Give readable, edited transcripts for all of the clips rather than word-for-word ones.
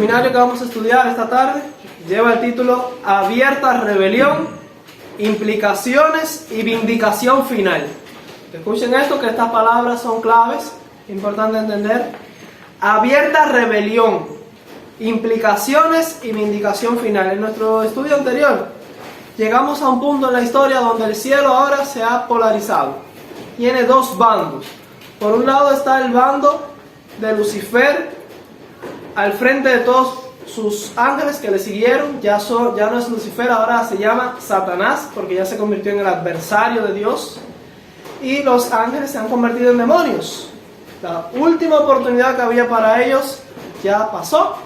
seminario que vamos a estudiar esta tarde lleva el título Abierta rebelión, implicaciones y vindicación final. Escuchen esto, que estas palabras son claves, importante entender. Abierta rebelión, implicaciones y vindicación final. En nuestro estudio anterior llegamos a un punto en la historia donde el cielo ahora se ha polarizado. Tiene dos bandos. Por un lado está el bando de Lucifer, al frente de todos sus ángeles que le siguieron. Ya no es Lucifer, ahora se llama Satanás, porque ya se convirtió en el adversario de Dios. Y los ángeles se han convertido en demonios. La última oportunidad que había para ellos ya pasó.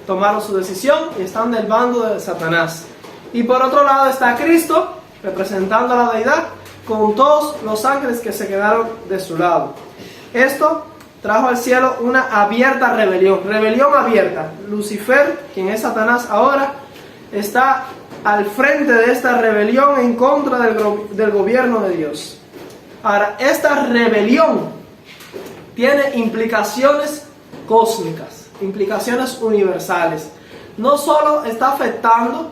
Tomaron su decisión y están del bando de Satanás. Y por otro lado está Cristo, representando a la deidad, con todos los ángeles que se quedaron de su lado. Esto trajo al cielo una abierta rebelión abierta. Lucifer, quien es Satanás ahora, está al frente de esta rebelión en contra del gobierno de Dios. Ahora, esta rebelión tiene implicaciones cósmicas, implicaciones universales. No solo está afectando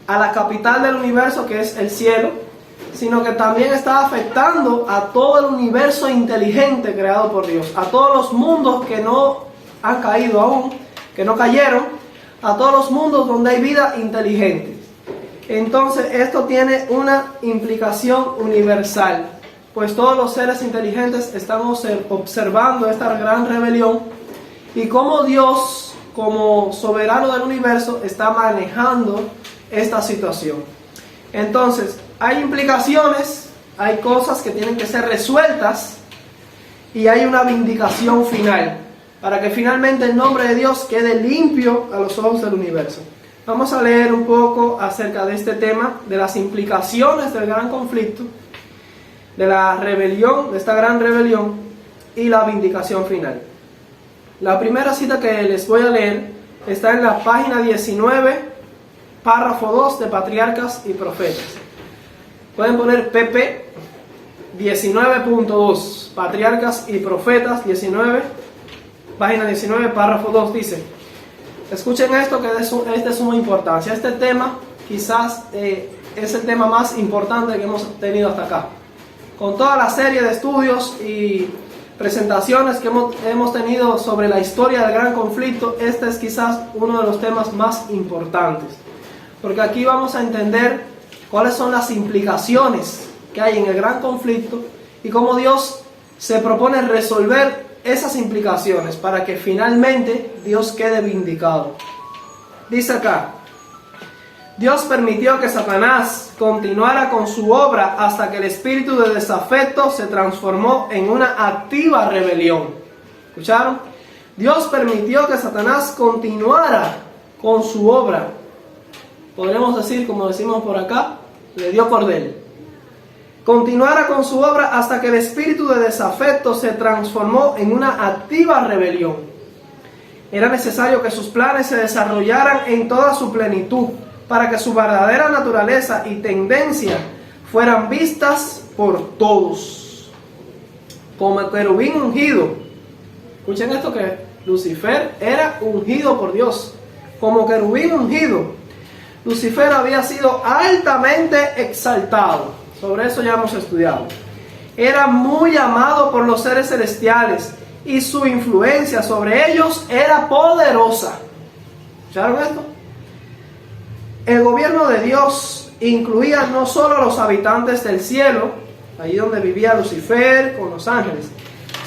a la capital del universo, que es el cielo, sino que también está afectando a todo el universo inteligente creado por Dios, a todos los mundos que no han caído aún, que no cayeron, a todos los mundos donde hay vida inteligente. Entonces esto tiene una implicación universal, pues todos los seres inteligentes están observando esta gran rebelión y cómo Dios, como soberano del universo, está manejando esta situación. Entonces, hay implicaciones, hay cosas que tienen que ser resueltas y hay una vindicación final, para que finalmente el nombre de Dios quede limpio a los ojos del universo. Vamos a leer un poco acerca de este tema, de las implicaciones del gran conflicto, de la rebelión, de esta gran rebelión y la vindicación final. La primera cita que les voy a leer está en la página 19, párrafo 2 de Patriarcas y Profetas. Pueden poner PP 19.2, Patriarcas y Profetas 19, página 19, párrafo 2, dice: escuchen esto, que es de suma importancia. Este tema quizás es el tema más importante que hemos tenido hasta acá. Con toda la serie de estudios y presentaciones que hemos tenido sobre la historia del gran conflicto, este es quizás uno de los temas más importantes, porque aquí vamos a entender cuáles son las implicaciones que hay en el gran conflicto y cómo Dios se propone resolver esas implicaciones para que finalmente Dios quede vindicado. Dice acá: Dios permitió que Satanás continuara con su obra hasta que el espíritu de desafecto se transformó en una activa rebelión. ¿Escucharon? Dios permitió que Satanás continuara con su obra. Podríamos decir, como decimos por acá, le dio cordel. Continuara con su obra hasta que el espíritu de desafecto se transformó en una activa rebelión. Era necesario que sus planes se desarrollaran en toda su plenitud, para que su verdadera naturaleza y tendencia fueran vistas por todos. Como querubín ungido. Escuchen esto, que Lucifer era ungido por Dios. Como querubín ungido, Lucifer había sido altamente exaltado. Sobre eso ya hemos estudiado. Era muy amado por los seres celestiales y su influencia sobre ellos era poderosa. ¿Escucharon esto? El gobierno de Dios incluía no solo a los habitantes del cielo, allí donde vivía Lucifer con los ángeles,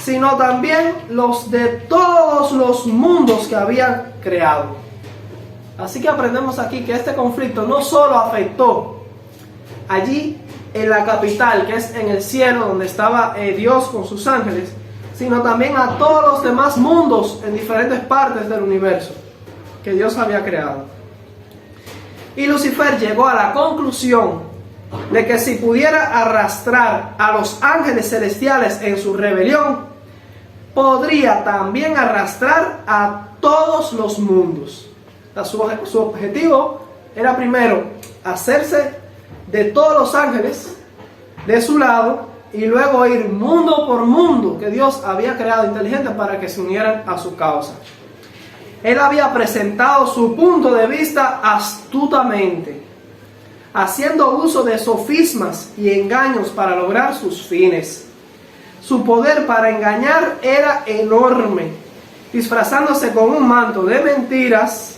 sino también los de todos los mundos que había creado. Así que aprendemos aquí que este conflicto no solo afectó allí en la capital, que es en el cielo donde estaba Dios con sus ángeles, sino también a todos los demás mundos en diferentes partes del universo que Dios había creado. Y Lucifer llegó a la conclusión de que si pudiera arrastrar a los ángeles celestiales en su rebelión, podría también arrastrar a todos los mundos. Su objetivo era primero hacerse de todos los ángeles de su lado y luego ir mundo por mundo que Dios había creado inteligente para que se unieran a su causa. Él había presentado su punto de vista astutamente, haciendo uso de sofismas y engaños para lograr sus fines. Su poder para engañar era enorme. Disfrazándose con un manto de mentiras,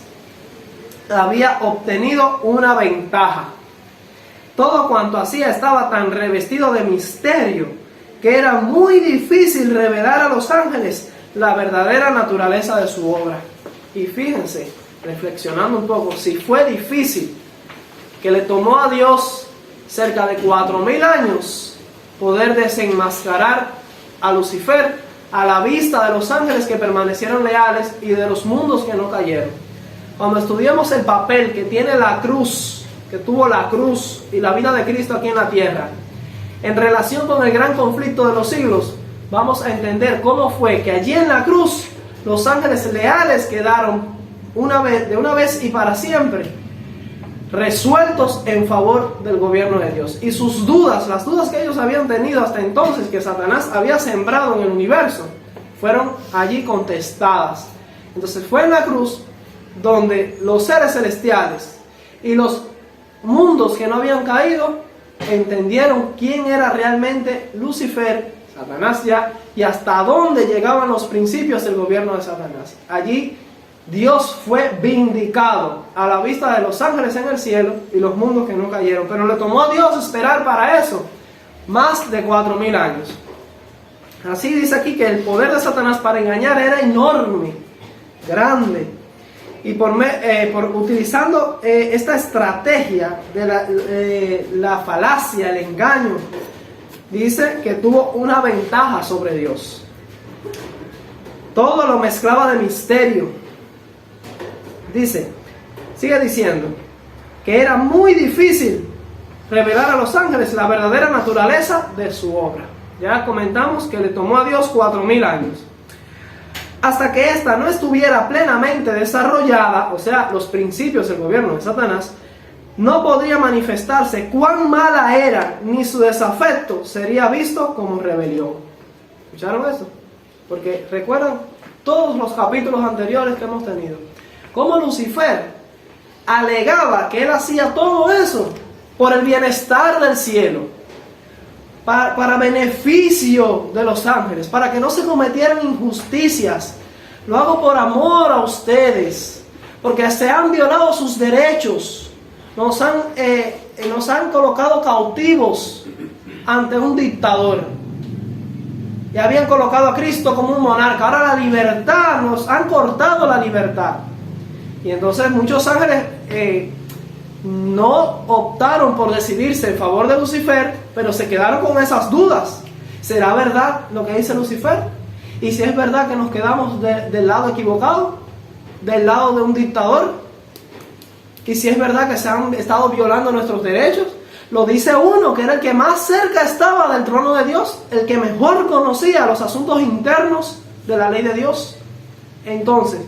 había obtenido una ventaja. Todo cuanto hacía estaba tan revestido de misterio que era muy difícil revelar a los ángeles la verdadera naturaleza de su obra. Y fíjense, reflexionando un poco, si fue difícil, que le tomó a Dios cerca de 4000 años poder desenmascarar a Lucifer a la vista de los ángeles que permanecieron leales y de los mundos que no cayeron. Cuando estudiamos el papel que tiene la cruz, que tuvo la cruz y la vida de Cristo aquí en la tierra, en relación con el gran conflicto de los siglos, vamos a entender cómo fue que allí en la cruz los ángeles leales quedaron de una vez y para siempre resueltos en favor del gobierno de Dios. Y sus dudas, las dudas que ellos habían tenido hasta entonces, que Satanás había sembrado en el universo, fueron allí contestadas. Entonces fue en la cruz donde los seres celestiales y los mundos que no habían caído entendieron quién era realmente Lucifer, Satanás ya, y hasta dónde llegaban los principios del gobierno de Satanás. Allí Dios fue vindicado a la vista de los ángeles en el cielo y los mundos que no cayeron. Pero le tomó a Dios esperar para eso más de 4000 años. Así dice aquí que el poder de Satanás para engañar era enorme, grande. Y por utilizando esta estrategia de la falacia, el engaño, dice que tuvo una ventaja sobre Dios. Todo lo mezclaba de misterio. Dice, sigue diciendo, que era muy difícil revelar a los ángeles la verdadera naturaleza de su obra. Ya comentamos que le tomó a Dios 4000 años. Hasta que ésta no estuviera plenamente desarrollada, o sea, los principios del gobierno de Satanás, no podría manifestarse cuán mala era, ni su desafecto sería visto como rebelión. ¿Escucharon eso? Porque recuerdan todos los capítulos anteriores que hemos tenido. Cómo Lucifer alegaba que él hacía todo eso por el bienestar del cielo, para beneficio de los ángeles, para que no se cometieran injusticias. Lo hago por amor a ustedes, porque se han violado sus derechos, nos han colocado cautivos ante un dictador, y habían colocado a Cristo como un monarca. Ahora la libertad, nos han cortado la libertad. Y entonces muchos ángeles no optaron por decidirse en favor de Lucifer, pero se quedaron con esas dudas. ¿Será verdad lo que dice Lucifer? Y si es verdad que nos quedamos del lado equivocado, del lado de un dictador, y si es verdad que se han estado violando nuestros derechos, lo dice uno que era el que más cerca estaba del trono de Dios, el que mejor conocía los asuntos internos de la ley de Dios. Entonces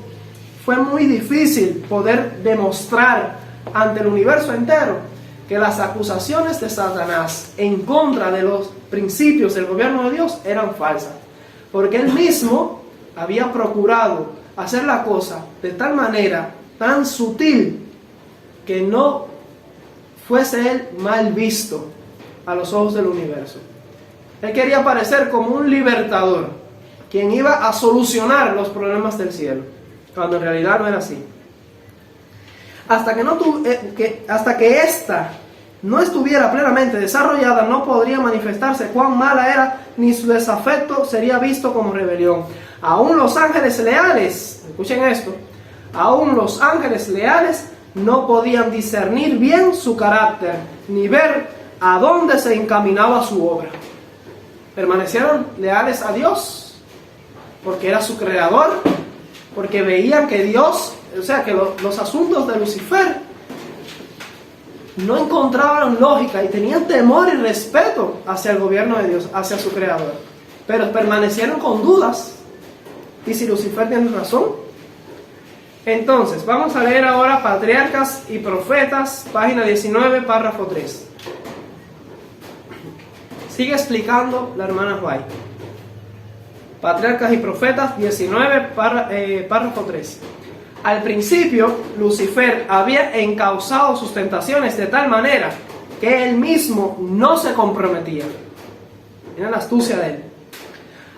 fue muy difícil poder demostrar ante el universo entero que las acusaciones de Satanás en contra de los principios del gobierno de Dios eran falsas, porque él mismo había procurado hacer la cosa de tal manera, tan sutil, que no fuese él mal visto a los ojos del universo. Él quería parecer como un libertador, quien iba a solucionar los problemas del cielo, cuando en realidad no era así. Hasta que ésta no estuviera plenamente desarrollada, no podría manifestarse cuán mala era, ni su desafecto sería visto como rebelión. Aún los ángeles leales, escuchen esto, aún los ángeles leales no podían discernir bien su carácter, ni ver a dónde se encaminaba su obra. Permanecieron leales a Dios, porque era su creador, porque veían que Dios, o sea, que los asuntos de Lucifer no encontraban lógica y tenían temor y respeto hacia el gobierno de Dios, hacia su creador. Pero permanecieron con dudas. ¿Y si Lucifer tiene razón? Entonces, vamos a leer ahora Patriarcas y Profetas, página 19, párrafo 3. Sigue explicando la hermana White. Patriarcas y Profetas 19, párrafo 3. Al principio, Lucifer había encauzado sus tentaciones de tal manera que él mismo no se comprometía. Miren la astucia de él.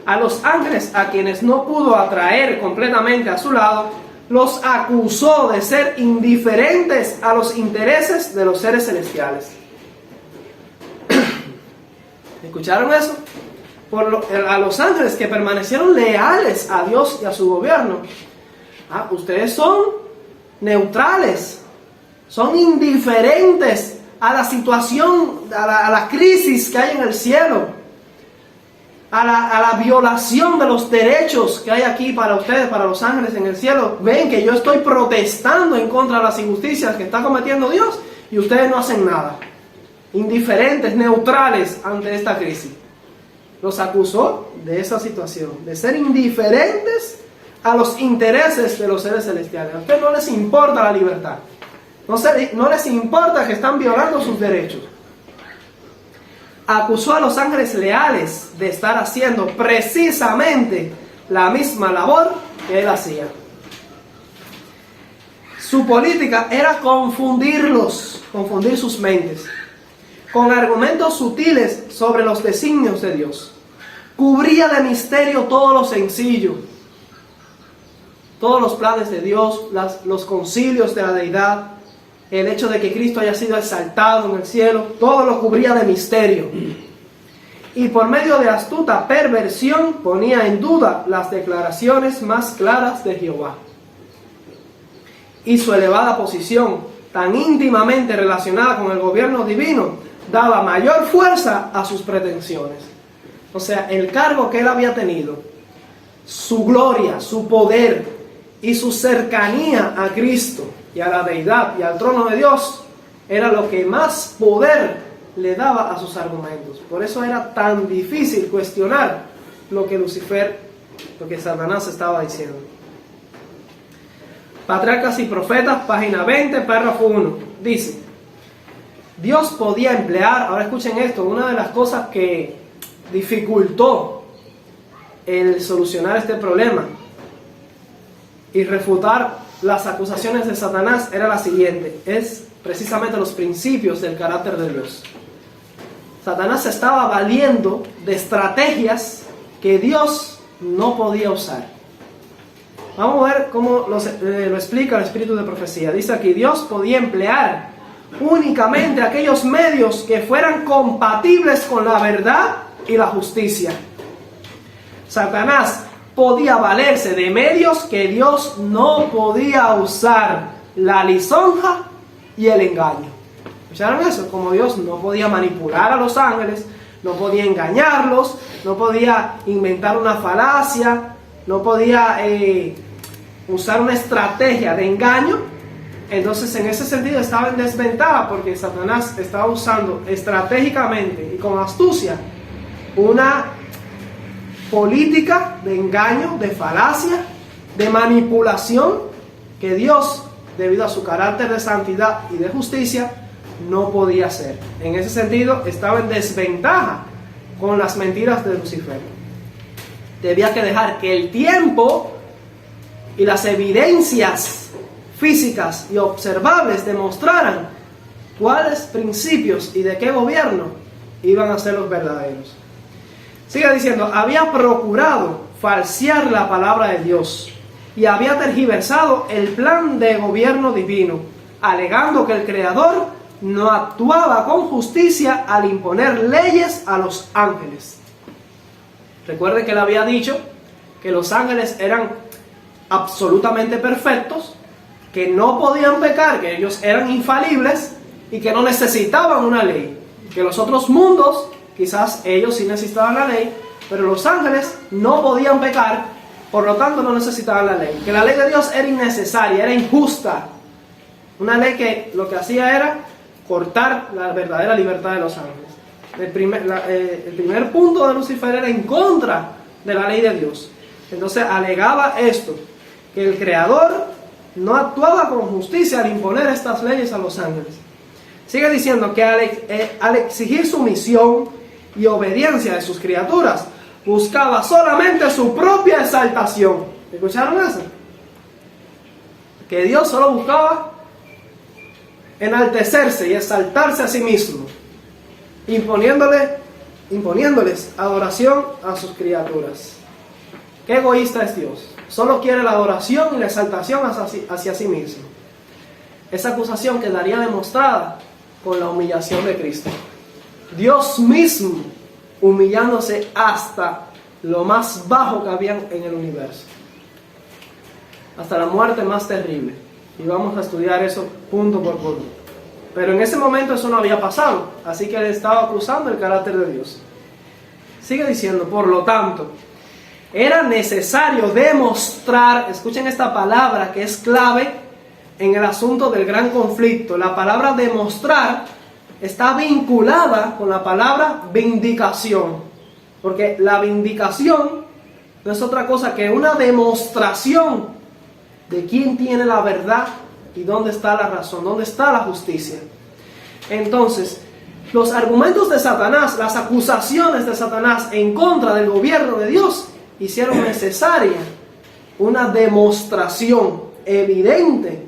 A los ángeles, a quienes no pudo atraer completamente a su lado, los acusó de ser indiferentes a los intereses de los seres celestiales. ¿Escucharon eso? A los ángeles que permanecieron leales a Dios y a su gobierno. Ustedes son neutrales, son indiferentes a la situación, a la crisis que hay en el cielo, a la violación de los derechos que hay aquí para ustedes, para los ángeles en el cielo. Ven que yo estoy protestando en contra de las injusticias que está cometiendo Dios y ustedes no hacen nada. Indiferentes, neutrales ante esta crisis. Los acusó de esa situación, de ser indiferentes a los intereses de los seres celestiales. A ustedes no les importa la libertad. No les importa que están violando sus derechos. Acusó a los ángeles leales de estar haciendo precisamente la misma labor que él hacía. Su política era confundir sus mentes, con argumentos sutiles sobre los designios de Dios. Cubría de misterio todo lo sencillo, todos los planes de Dios, los concilios de la deidad, el hecho de que Cristo haya sido exaltado en el cielo, todo lo cubría de misterio. Y por medio de astuta perversión ponía en duda las declaraciones más claras de Jehová. Y su elevada posición, tan íntimamente relacionada con el gobierno divino, daba mayor fuerza a sus pretensiones. O sea, el cargo que él había tenido, su gloria, su poder y su cercanía a Cristo y a la deidad y al trono de Dios, era lo que más poder le daba a sus argumentos. Por eso era tan difícil cuestionar lo que Satanás estaba diciendo. Patriarcas y Profetas, página 20, párrafo 1, dice: Dios podía emplear, ahora escuchen esto, una de las cosas que dificultó el solucionar este problema y refutar las acusaciones de Satanás era la siguiente: es precisamente los principios del carácter de Dios. Satanás estaba valiendo de estrategias que Dios no podía usar. Vamos a ver cómo lo explica el espíritu de profecía. Dice aquí: Dios podía emplear únicamente aquellos medios que fueran compatibles con la verdad y la justicia. Satanás podía valerse de medios que Dios no podía usar: la lisonja y el engaño. ¿Escucharon eso? Como Dios no podía manipular a los ángeles, no podía engañarlos, no podía inventar una falacia, no podía usar una estrategia de engaño. Entonces, en ese sentido estaba en desventaja, porque Satanás estaba usando estratégicamente y con astucia una política de engaño, de falacia, de manipulación, que Dios, debido a su carácter de santidad y de justicia, no podía hacer. En ese sentido estaba en desventaja con las mentiras de Lucifer. Debía que dejar que el tiempo y las evidencias físicas y observables demostraran cuáles principios y de qué gobierno iban a ser los verdaderos. Sigue diciendo: había procurado falsear la palabra de Dios y había tergiversado el plan de gobierno divino, alegando que el Creador no actuaba con justicia al imponer leyes a los ángeles. Recuerden que él había dicho que los ángeles eran absolutamente perfectos, que no podían pecar, que ellos eran infalibles y que no necesitaban una ley. Que los otros mundos, quizás ellos sí necesitaban la ley, pero los ángeles no podían pecar, por lo tanto no necesitaban la ley. Que la ley de Dios era innecesaria, era injusta. Una ley que lo que hacía era cortar la verdadera libertad de los ángeles. El primer punto de Lucifer era en contra de la ley de Dios. Entonces alegaba esto, que el Creador no actuaba con justicia al imponer estas leyes a los ángeles. Sigue diciendo que al exigir sumisión y obediencia de sus criaturas, buscaba solamente su propia exaltación. ¿Escucharon eso? que Dios solo buscaba enaltecerse y exaltarse a sí mismo, imponiéndoles adoración a sus criaturas. Qué egoísta es Dios. Solo quiere la adoración y la exaltación hacia sí mismo. Esa acusación quedaría demostrada con la humillación de Cristo. Dios mismo humillándose hasta lo más bajo que había en el universo, hasta la muerte más terrible. Y vamos a estudiar eso punto por punto. Pero en ese momento eso no había pasado, así que él estaba acusando el carácter de Dios. Sigue diciendo, por lo tanto, era necesario demostrar, escuchen esta palabra que es clave en el asunto del gran conflicto. La palabra demostrar está vinculada con la palabra vindicación, porque la vindicación no es otra cosa que una demostración de quién tiene la verdad y dónde está la razón, dónde está la justicia. Entonces, los argumentos de Satanás, las acusaciones de Satanás en contra del gobierno de Dios, hicieron necesaria una demostración evidente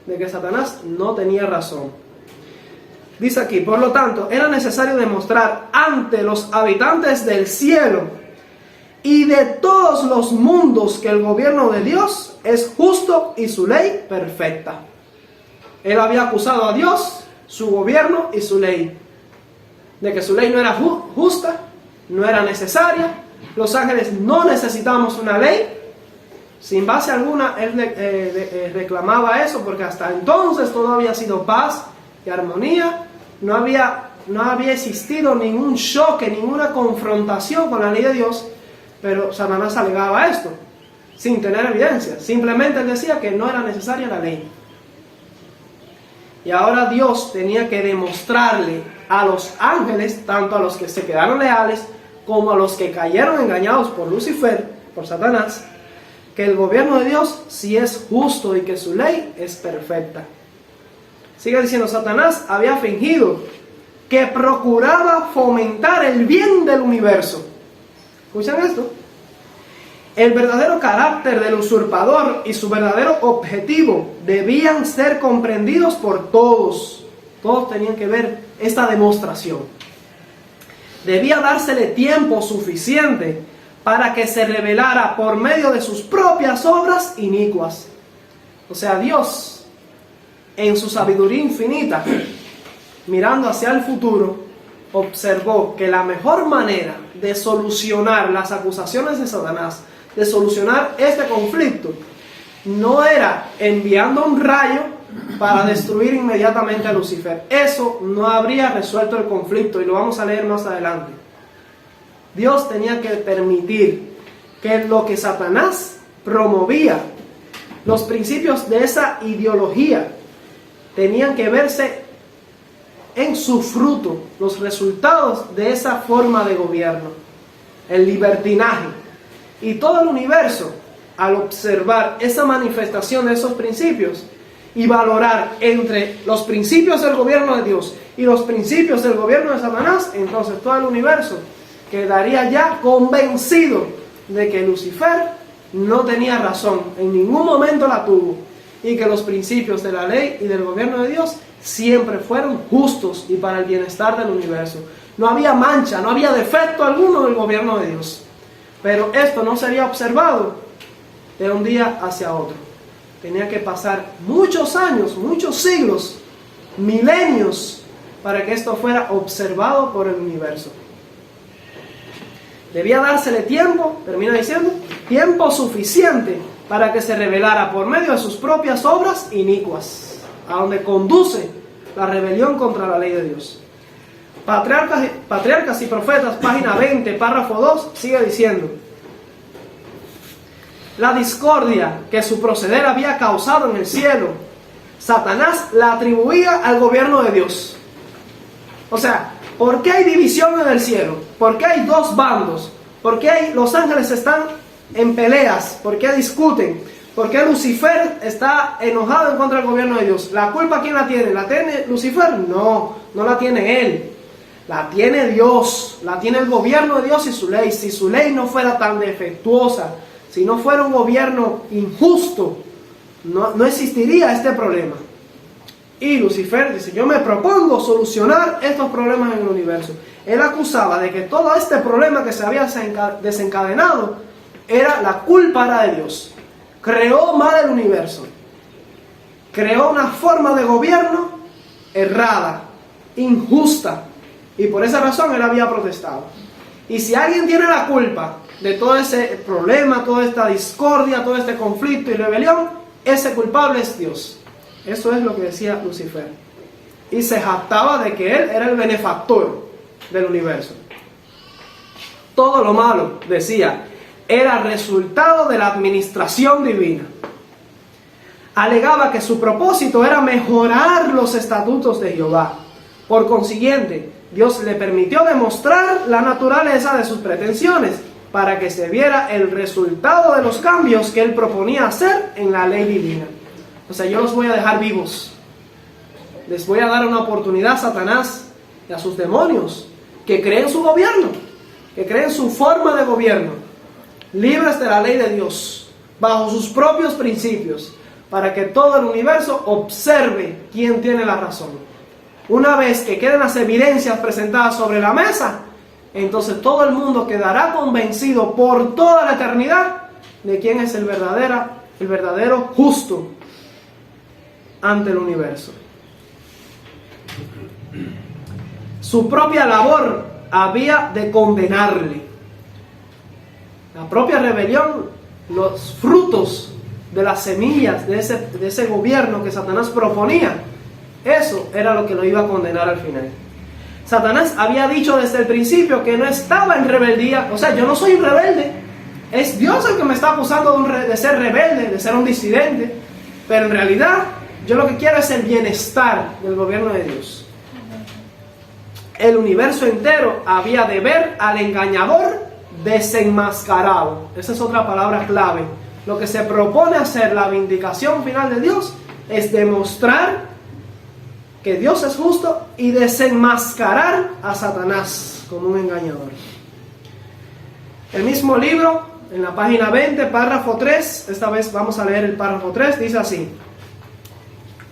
de que Satanás no tenía razón. Dice aquí, por lo tanto, era necesario demostrar ante los habitantes del cielo y de todos los mundos que el gobierno de Dios es justo y su ley perfecta. Él había acusado a Dios, su gobierno y su ley, de que su ley no era justa, no era necesaria. Los ángeles no necesitamos una ley. Sin base alguna, él reclamaba eso, porque hasta entonces todo había sido paz y armonía. No había existido ningún choque, ninguna confrontación con la ley de Dios. Pero Satanás alegaba esto, sin tener evidencia. Simplemente él decía que no era necesaria la ley. Y ahora Dios tenía que demostrarle a los ángeles, tanto a los que se quedaron leales, como a los que cayeron engañados por Lucifer, por Satanás, que el gobierno de Dios sí es justo y que su ley es perfecta. Sigue diciendo, Satanás había fingido que procuraba fomentar el bien del universo. ¿Escuchan esto? El verdadero carácter del usurpador y su verdadero objetivo debían ser comprendidos por todos. Todos tenían que ver esta demostración. Debía dársele tiempo suficiente para que se revelara por medio de sus propias obras inicuas. O sea, Dios, en su sabiduría infinita, mirando hacia el futuro, observó que la mejor manera de solucionar las acusaciones de Satanás, de solucionar este conflicto, no era enviando un rayo para destruir inmediatamente a Lucifer. Eso no habría resuelto el conflicto, y lo vamos a leer más adelante. Dios tenía que permitir que lo que Satanás promovía, los principios de esa ideología, tenían que verse en su fruto, los resultados de esa forma de gobierno, el libertinaje. Y todo el universo, al observar esa manifestación de esos principios y valorar entre los principios del gobierno de Dios y los principios del gobierno de Satanás, entonces todo el universo quedaría ya convencido de que Lucifer no tenía razón, en ningún momento la tuvo, y que los principios de la ley y del gobierno de Dios siempre fueron justos y para el bienestar del universo. No había mancha, no había defecto alguno del gobierno de Dios. Pero esto no sería observado de un día hacia otro. Tenía que pasar muchos años, muchos siglos, milenios, para que esto fuera observado por el universo. Debía dársele tiempo, termina diciendo, tiempo suficiente para que se revelara por medio de sus propias obras inicuas, a donde conduce la rebelión contra la ley de Dios. Patriarcas y Profetas, página 20, párrafo 2, sigue diciendo: la discordia que su proceder había causado en el cielo, Satanás la atribuía al gobierno de Dios. O sea, ¿por qué hay división en el cielo? ¿Por qué hay dos bandos? ¿Por qué los ángeles están en peleas? ¿Por qué discuten? ¿Por qué Lucifer está enojado en contra del gobierno de Dios? ¿La culpa quién la tiene? ¿La tiene Lucifer? No, no la tiene él. La tiene Dios, la tiene el gobierno de Dios y su ley. Si su ley no fuera tan defectuosa, si no fuera un gobierno injusto, no existiría este problema. Y Lucifer dice, yo me propongo solucionar estos problemas en el universo. Él acusaba de que todo este problema que se había desencadenado era la culpa de Dios. Creó mal el universo. Creó una forma de gobierno errada, injusta. Y por esa razón él había protestado. Y si alguien tiene la culpa de todo ese problema, toda esta discordia, todo este conflicto y rebelión, ese culpable es Dios. Eso es lo que decía Lucifer. Y se jactaba de que él era el benefactor del universo. Todo lo malo, decía, era resultado de la administración divina. Alegaba que su propósito era mejorar los estatutos de Jehová. Por consiguiente, Dios le permitió demostrar la naturaleza de sus pretensiones para que se viera el resultado de los cambios que él proponía hacer en la ley divina. O sea, yo los voy a dejar vivos. Les voy a dar una oportunidad a Satanás y a sus demonios que creen su gobierno, que creen su forma de gobierno, libres de la ley de Dios, bajo sus propios principios, para que todo el universo observe quién tiene la razón. Una vez que queden las evidencias presentadas sobre la mesa, entonces todo el mundo quedará convencido por toda la eternidad de quién es el verdadero justo ante el universo. Su propia labor había de condenarle. La propia rebelión, los frutos de las semillas de ese gobierno que Satanás proponía, eso era lo que lo iba a condenar al final. Satanás había dicho desde el principio que no estaba en rebeldía. O sea, yo no soy un rebelde. Es Dios el que me está acusando de ser rebelde, de ser un disidente. Pero en realidad, yo lo que quiero es el bienestar del gobierno de Dios. El universo entero había de ver al engañador desenmascarado. Esa es otra palabra clave. Lo que se propone hacer, la vindicación final de Dios, es demostrar que Dios es justo y desenmascarar a Satanás como un engañador. El mismo libro, en la página 20, párrafo 3, esta vez vamos a leer el párrafo 3, dice así: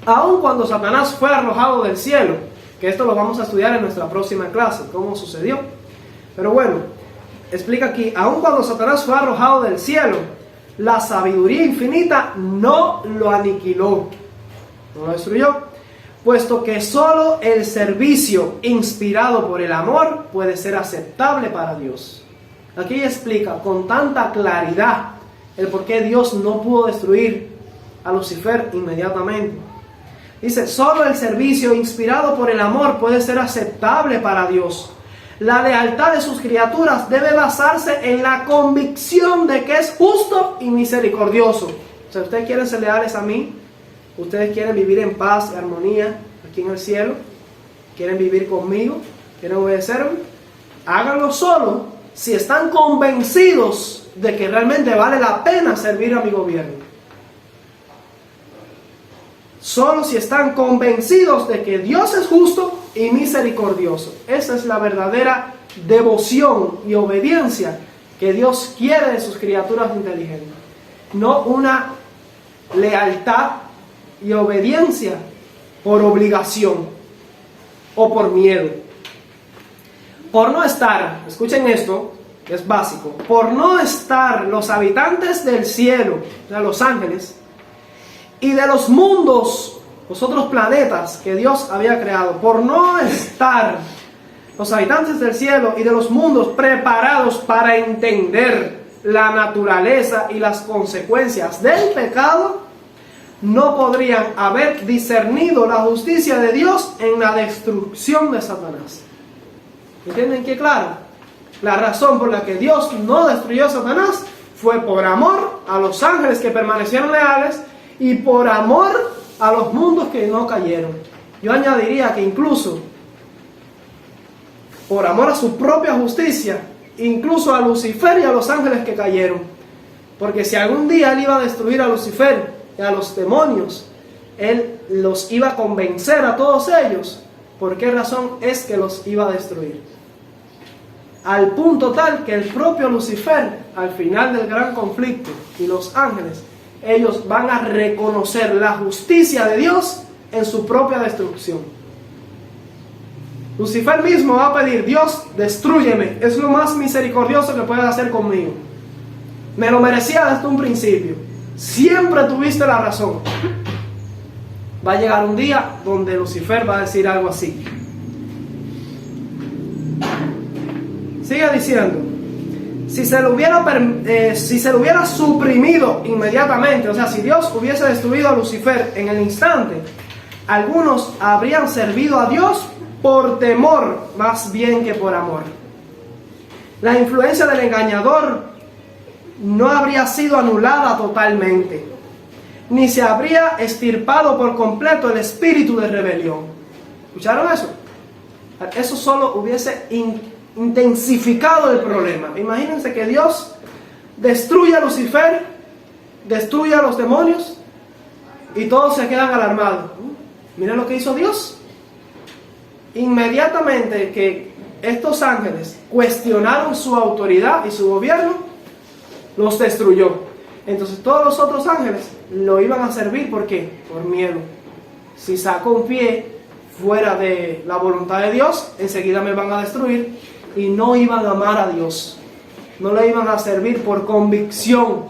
aun cuando Satanás fue arrojado del cielo, que esto lo vamos a estudiar en nuestra próxima clase, cómo sucedió. Pero bueno, explica aquí, aun cuando Satanás fue arrojado del cielo, la sabiduría infinita no lo aniquiló, no lo destruyó, puesto que solo el servicio inspirado por el amor puede ser aceptable para Dios. Aquí explica con tanta claridad el por qué Dios no pudo destruir a Lucifer inmediatamente. Dice, solo el servicio inspirado por el amor puede ser aceptable para Dios. La lealtad de sus criaturas debe basarse en la convicción de que es justo y misericordioso. O sea, ustedes quieren ser leales a mí, ustedes quieren vivir en paz y armonía aquí en el cielo, quieren vivir conmigo, quieren obedecerme, háganlo solo si están convencidos de que realmente vale la pena servir a mi gobierno. Solo si están convencidos de que Dios es justo y misericordioso. Esa es la verdadera devoción y obediencia que Dios quiere de sus criaturas inteligentes. No una lealtad y obediencia por obligación o por miedo. Por no estar, escuchen esto, que es básico, por no estar los habitantes del cielo, o sea, los ángeles, y de los mundos, los otros planetas que Dios había creado, por no estar los habitantes del cielo y de los mundos preparados para entender la naturaleza y las consecuencias del pecado, no podrían haber discernido la justicia de Dios en la destrucción de Satanás. ¿Entienden qué claro? La razón por la que Dios no destruyó a Satanás fue por amor a los ángeles que permanecieron leales y por amor a los mundos que no cayeron. Yo añadiría que incluso por amor a su propia justicia, incluso a Lucifer y a los ángeles que cayeron. Porque si algún día él iba a destruir a Lucifer y a los demonios, él los iba a convencer a todos ellos. ¿Por qué razón es que los iba a destruir? Al punto tal que el propio Lucifer, al final del gran conflicto, y los ángeles, ellos van a reconocer la justicia de Dios en su propia destrucción. Lucifer mismo va a pedir: Dios, destrúyeme, es lo más misericordioso que puedes hacer conmigo. Me lo merecía desde un principio, siempre tuviste la razón. Va a llegar un día donde Lucifer va a decir algo así. Sigue diciendo: si se lo hubiera suprimido inmediatamente, o sea, si Dios hubiese destruido a Lucifer en el instante, algunos habrían servido a Dios por temor más bien que por amor. La influencia del engañador no habría sido anulada totalmente, ni se habría extirpado por completo el espíritu de rebelión. ¿Escucharon eso? Eso solo hubiese intensificado el problema. Imagínense que Dios destruye a Lucifer, destruye a los demonios, y todos se quedan alarmados. Miren lo que hizo Dios. Inmediatamente que estos ángeles cuestionaron su autoridad y su gobierno, los destruyó. Entonces todos los otros ángeles lo iban a servir. ¿Por qué? Por miedo. Si saco un pie fuera de la voluntad de Dios, enseguida me van a destruir. Y no iban a amar a Dios, no le iban a servir por convicción,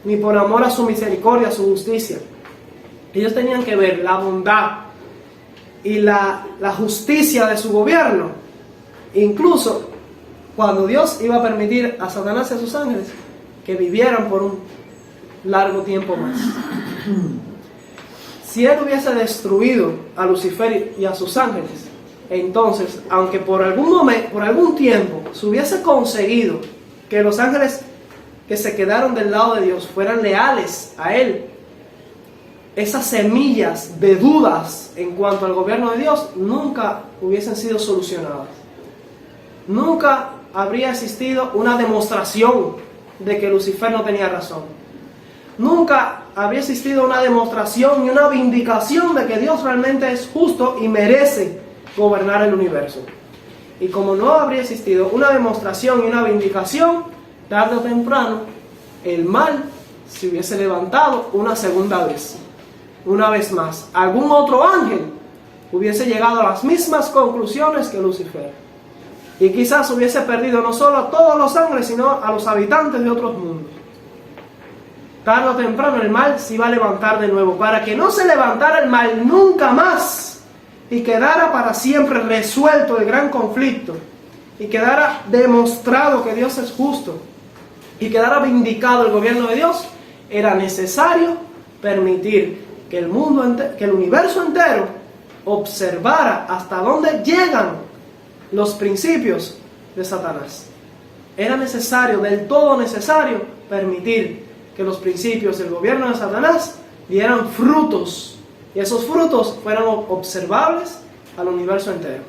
ni por amor a su misericordia, a su justicia. Ellos tenían que ver la bondad y la justicia de su gobierno. Incluso cuando Dios iba a permitir a Satanás y a sus ángeles que vivieran por un largo tiempo más. Si él hubiese destruido a Lucifer y a sus ángeles, entonces, aunque por algún tiempo se hubiese conseguido que los ángeles que se quedaron del lado de Dios fueran leales a él, esas semillas de dudas en cuanto al gobierno de Dios nunca hubiesen sido solucionadas. Nunca habría existido una demostración de que Lucifer no tenía razón. Nunca habría existido una demostración y una vindicación de que Dios realmente es justo y merece gobernar el universo. Y como no habría existido una demostración y una vindicación, tarde o temprano el mal se hubiese levantado una segunda vez, una vez más. Algún otro ángel hubiese llegado a las mismas conclusiones que Lucifer, y quizás hubiese perdido no solo a todos los ángeles, sino a los habitantes de otros mundos. Tarde o temprano el mal se iba a levantar de nuevo, para que no se levantara el mal nunca más y quedara para siempre resuelto el gran conflicto, y quedara demostrado que Dios es justo, y quedara vindicado el gobierno de Dios. Era necesario permitir que el universo entero observara hasta dónde llegan los principios de Satanás. Era necesario, del todo necesario, permitir que los principios del gobierno de Satanás dieran frutos, y esos frutos fueran observables al universo entero.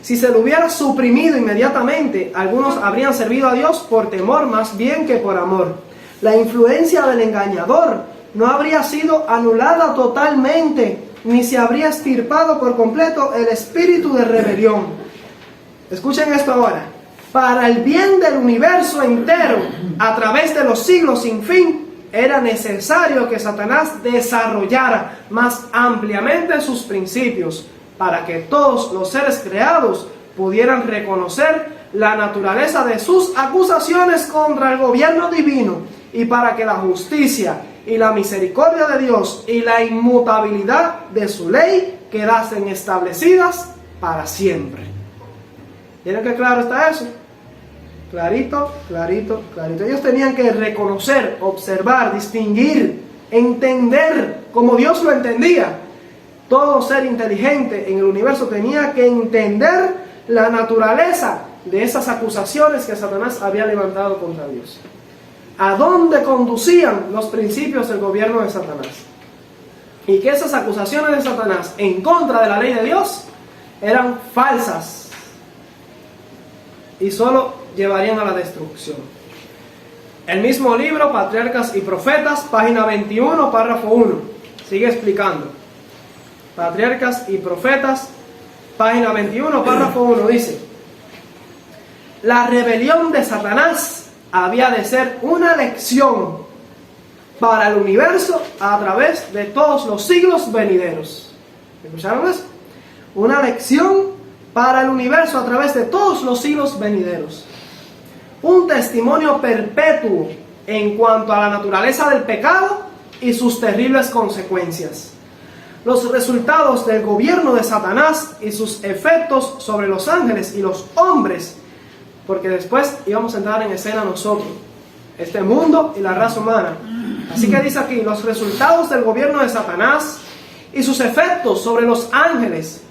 Si se lo hubiera suprimido inmediatamente, algunos habrían servido a Dios por temor más bien que por amor. La influencia del engañador no habría sido anulada totalmente, ni se habría extirpado por completo el espíritu de rebelión. Escuchen esto ahora. Para el bien del universo entero, a través de los siglos sin fin, era necesario que Satanás desarrollara más ampliamente sus principios, para que todos los seres creados pudieran reconocer la naturaleza de sus acusaciones contra el gobierno divino, y para que la justicia y la misericordia de Dios y la inmutabilidad de su ley quedasen establecidas para siempre. ¿Vieron qué claro está eso? Clarito, clarito, clarito. Ellos tenían que reconocer, observar, distinguir, entender como Dios lo entendía. Todo ser inteligente en el universo tenía que entender la naturaleza de esas acusaciones que Satanás había levantado contra Dios. ¿A dónde conducían los principios del gobierno de Satanás? Y que esas acusaciones de Satanás en contra de la ley de Dios eran falsas y solo llevarían a la destrucción. El mismo libro, Patriarcas y Profetas, página 21, párrafo 1, sigue explicando. Patriarcas y Profetas, página 21, párrafo 1, dice: la rebelión de Satanás había de ser una lección para el universo a través de todos los siglos venideros. ¿Escucharon eso? Una lección para el universo a través de todos los siglos venideros. Un testimonio perpetuo en cuanto a la naturaleza del pecado y sus terribles consecuencias. Los resultados del gobierno de Satanás y sus efectos sobre los ángeles y los hombres, porque después íbamos a entrar en escena nosotros, este mundo y la raza humana. Así que dice aquí, los resultados del gobierno de Satanás y sus efectos sobre los ángeles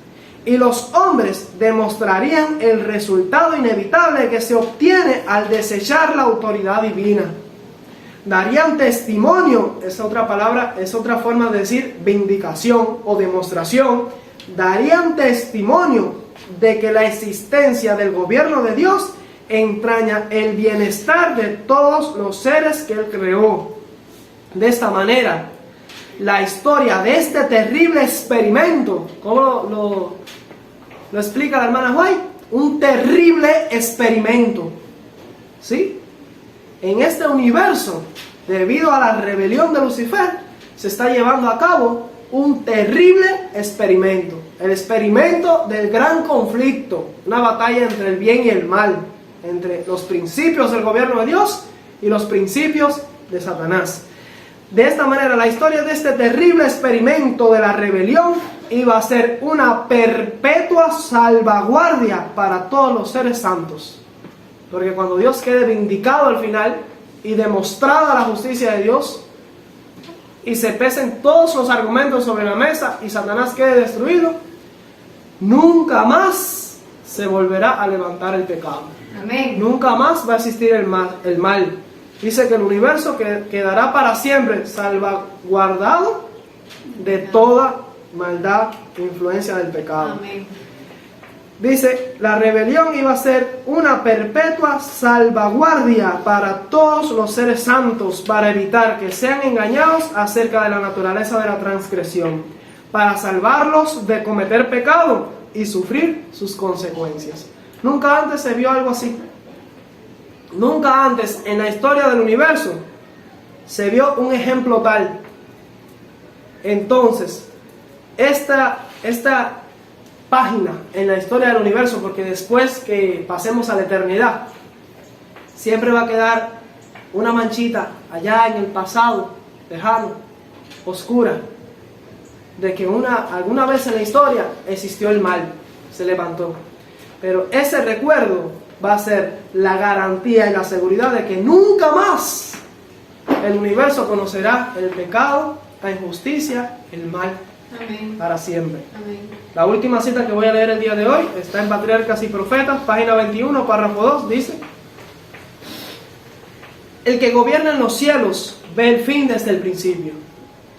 y los hombres demostrarían el resultado inevitable que se obtiene al desechar la autoridad divina. Darían testimonio, es otra palabra, es otra forma de decir vindicación o demostración. Darían testimonio de que la existencia del gobierno de Dios entraña el bienestar de todos los seres que Él creó. De esta manera, la historia de este terrible experimento, ¿cómo lo explica la hermana White? Un terrible experimento, ¿sí? En este universo, debido a la rebelión de Lucifer, se está llevando a cabo un terrible experimento. El experimento del gran conflicto, una batalla entre el bien y el mal, entre los principios del gobierno de Dios y los principios de Satanás. De esta manera, la historia de este terrible experimento de la rebelión iba a ser una perpetua salvaguardia para todos los seres santos. Porque cuando Dios quede vindicado al final y demostrada la justicia de Dios y se pesen todos los argumentos sobre la mesa y Satanás quede destruido, nunca más se volverá a levantar el pecado. Amén. Nunca más va a existir el mal. Dice que el universo quedará para siempre salvaguardado de toda maldad e influencia del pecado. Amén. Dice, la rebelión iba a ser una perpetua salvaguardia para todos los seres santos, para evitar que sean engañados acerca de la naturaleza de la transgresión, para salvarlos de cometer pecado y sufrir sus consecuencias. Nunca antes se vio algo así. Nunca antes en la historia del universo se vio un ejemplo tal. Entonces, esta página en la historia del universo, porque después que pasemos a la eternidad, siempre va a quedar una manchita allá en el pasado, lejano, oscura, de que alguna vez en la historia existió el mal, se levantó. Pero ese recuerdo va a ser la garantía y la seguridad de que nunca más el universo conocerá el pecado, la injusticia, el mal. Amén. Para siempre. Amén. La última cita que voy a leer el día de hoy está en Patriarcas y Profetas, página 21, párrafo 2, dice: el que gobierna en los cielos ve el fin desde el principio.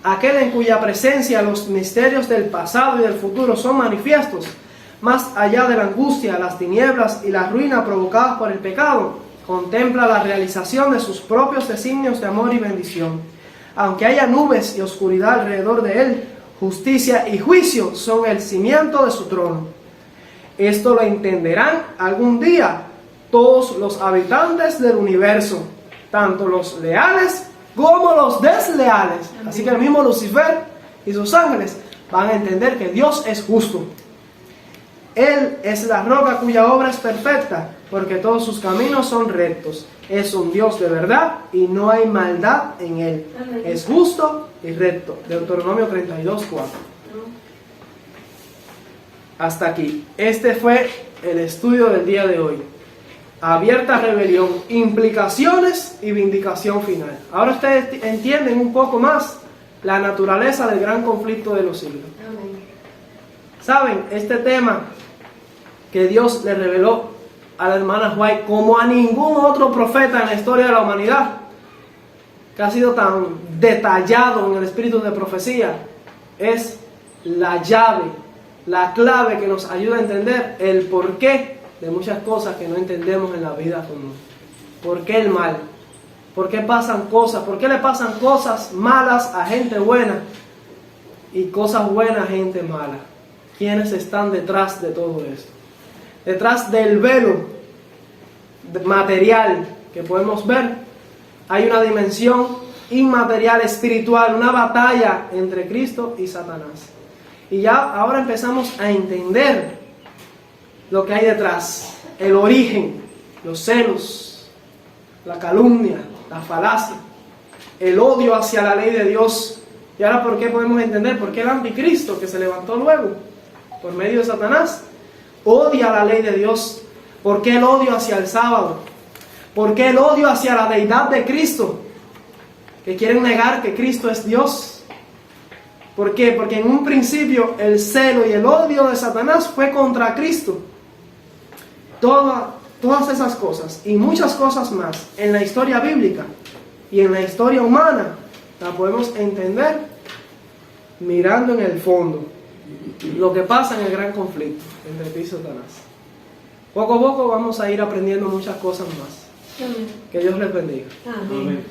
Aquel en cuya presencia los misterios del pasado y del futuro son manifiestos, más allá de la angustia, las tinieblas y la ruina provocadas por el pecado, contempla la realización de sus propios designios de amor y bendición. Aunque haya nubes y oscuridad alrededor de él, justicia y juicio son el cimiento de su trono. Esto lo entenderán algún día todos los habitantes del universo, tanto los leales como los desleales. Amén. Así que el mismo Lucifer y sus ángeles van a entender que Dios es justo. Él es la roca cuya obra es perfecta, porque todos sus caminos son rectos. Es un Dios de verdad y no hay maldad en él. Amén. Es justo y recto. Deuteronomio 32:4. Hasta aquí. Este fue el estudio del día de hoy. Abierta rebelión, implicaciones y vindicación final. Ahora ustedes entienden un poco más la naturaleza del gran conflicto de los siglos. Amén. ¿Saben? Este tema que Dios le reveló a la hermana White como a ningún otro profeta en la historia de la humanidad, que ha sido tan detallado en el espíritu de profecía, es la llave, la clave que nos ayuda a entender el porqué de muchas cosas que no entendemos en la vida común. ¿Por qué el mal? ¿Por qué pasan cosas? ¿Por qué le pasan cosas malas a gente buena y cosas buenas a gente mala? ¿Quiénes están detrás de todo esto? Detrás del velo material que podemos ver, hay una dimensión inmaterial, espiritual, una batalla entre Cristo y Satanás. Y ya ahora empezamos a entender lo que hay detrás, el origen, los celos, la calumnia, la falacia, el odio hacia la ley de Dios. Y ahora, ¿por qué podemos entender por qué el anticristo que se levantó luego por medio de Satanás odia la ley de Dios? ¿Por qué el odio hacia el sábado? ¿Por qué el odio hacia la deidad de Cristo? Que quieren negar que Cristo es Dios. ¿Por qué? Porque en un principio el celo y el odio de Satanás fue contra Cristo. Todas esas cosas y muchas cosas más en la historia bíblica y en la historia humana la podemos entender mirando en el fondo lo que pasa en el gran conflicto entre Cristo y Satanás. Poco a poco vamos a ir aprendiendo muchas cosas más. Amén. Que Dios les bendiga. Amén. Amén.